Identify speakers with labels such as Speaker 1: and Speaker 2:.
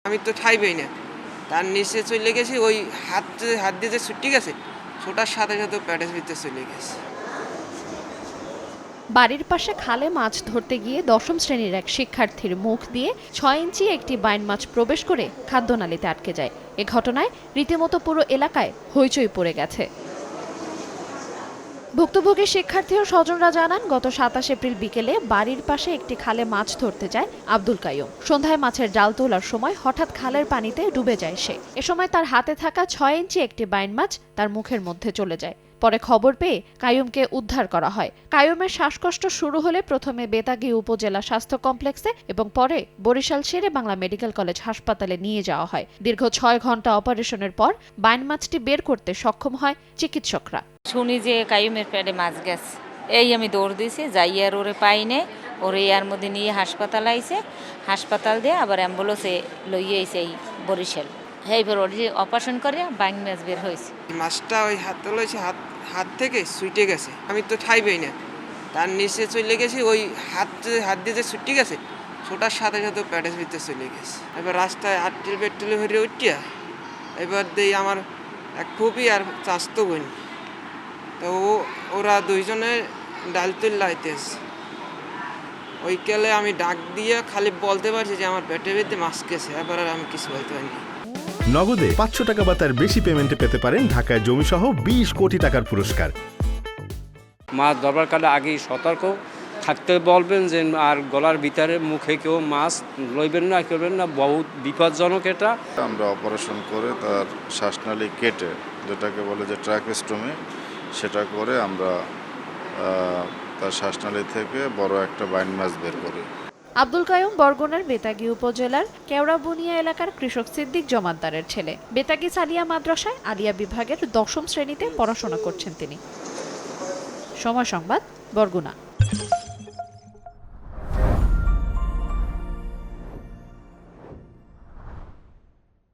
Speaker 1: আমি তো ঠাইবেই না, তার নিচে চলে গেছি, ওই হাত দিয়ে যে ছুটি গেছে ছোটার সাথে সাথে প্যাটের ভিতরে চলে গেছে।
Speaker 2: বাড়ির পাশে খালে মাছ ধরতে গিয়ে দশম শ্রেণীর এক শিক্ষার্থীর মুখ দিয়ে ৬ ইঞ্চি একটি বাইন মাছ প্রবেশ করে খাদ্যনালীতে আটকে যায়। এ ঘটনায় রীতিমতো পুরো এলাকায় হইচই পড়ে গেছে। ভুক্তভোগী শিক্ষার্থী ও স্বজনরা জানান, গত ২৭ এপ্রিল বিকেলে বাড়ির পাশে একটি খালে মাছ ধরতে যায় আব্দুল কাইয়ুম। সন্ধ্যায় মাছের জাল তোলার সময় হঠাৎ খালের পানিতে ডুবে যায় সে। এ সময় তার হাতে থাকা ৬ ইঞ্চি একটি বাইন মাছ তার মুখের মধ্যে চলে যায়। পরে খবর পেয়ে কাইয়ুমকে উদ্ধার করা হয়। কাইয়ুমের শ্বাসকষ্ট শুরু হলে প্রথমে বেতাগী উপজেলা স্বাস্থ্য কমপ্লেক্সে এবং পরে বরিশাল শেরে বাংলা মেডিকেল কলেজ হাসপাতালে নিয়ে যাওয়া হয়। দীর্ঘ ৬ ঘন্টা অপারেশনের পর বাইন মাছটি বের করতে সক্ষম হয় চিকিৎসকরা।
Speaker 3: শুনি যে কাইয়ুমের পেটে মাছ গেছে, এই আমি দৌড় দিয়েছি, যাই আর ওরে পাইনে, ওরে ইয়ার মধ্যে নিয়ে হাসপাতাল আইছে, হাসপাতাল দিয়ে আবার অ্যাম্বুলেন্সে লইয়ে আইছে এই বরিশাল। এইবার ওর যে অপারেশন করে বাইন মাছ বের হয়েছে।
Speaker 1: মাছটা ওই হাত তোলাইছে, হাত থেকে ছুটে গেছে। আমি তো ঠাইবেই না, তার নিচে চলে গেছি, ওই হাত দিয়ে যে ছুটি গেছে ছোটার সাথে সাথে প্যাটের ভিতরে চলে গেছে। এবার রাস্তায় আটটিল পেট্রোলে ভরে উঠিয়া এবার দেই আমার এক ফুপি আর চাস্তো বোন, তো ওরা দুইজনে ডাল তুল্লা হইতেছে। ওই কালে আমি ডাক দিয়ে খালি বলতে পারছি যে আমার পেটের ভিতরে মাছ গেছে, এবার আর আমি কিছু বলতে পারিনি।
Speaker 4: নগদে ৫০০ টাকা বা তার বেশি পেমেন্টে পেতে পারেন ঢাকায় জমিসহ ২০ কোটি টাকার পুরস্কার।
Speaker 5: মাছ ধরবার কালে আগেই সতর্ক থাকতে বলবেন যে আর গলার ভিতরে মুখে কেউ মাছ লইবেন না, করবেন না, বহুত বিপজ্জনক এটা।
Speaker 6: আমরা অপারেশন করে তার শ্বাসনালী কেটে, যেটাকে বলে যে ট্র্যাকেস্টমি, সেটা করে আমরা তার শ্বাসনালী থেকে বড় একটা বাইন মাছ বের করি।
Speaker 2: আব্দুল কাইয়ুম বরগুনার বেতাগী উপজেলার কেওড়াবুনিয়া এলাকার কৃষক সিদ্দিক জমাদ্দারের ছেলে। বেতাগী সালিয়া মাদ্রাসায় আলিয়া বিভাগের ১০ম শ্রেণীতে পড়াশোনা করছেন তিনি। সময় সংবাদ, বরগুনা।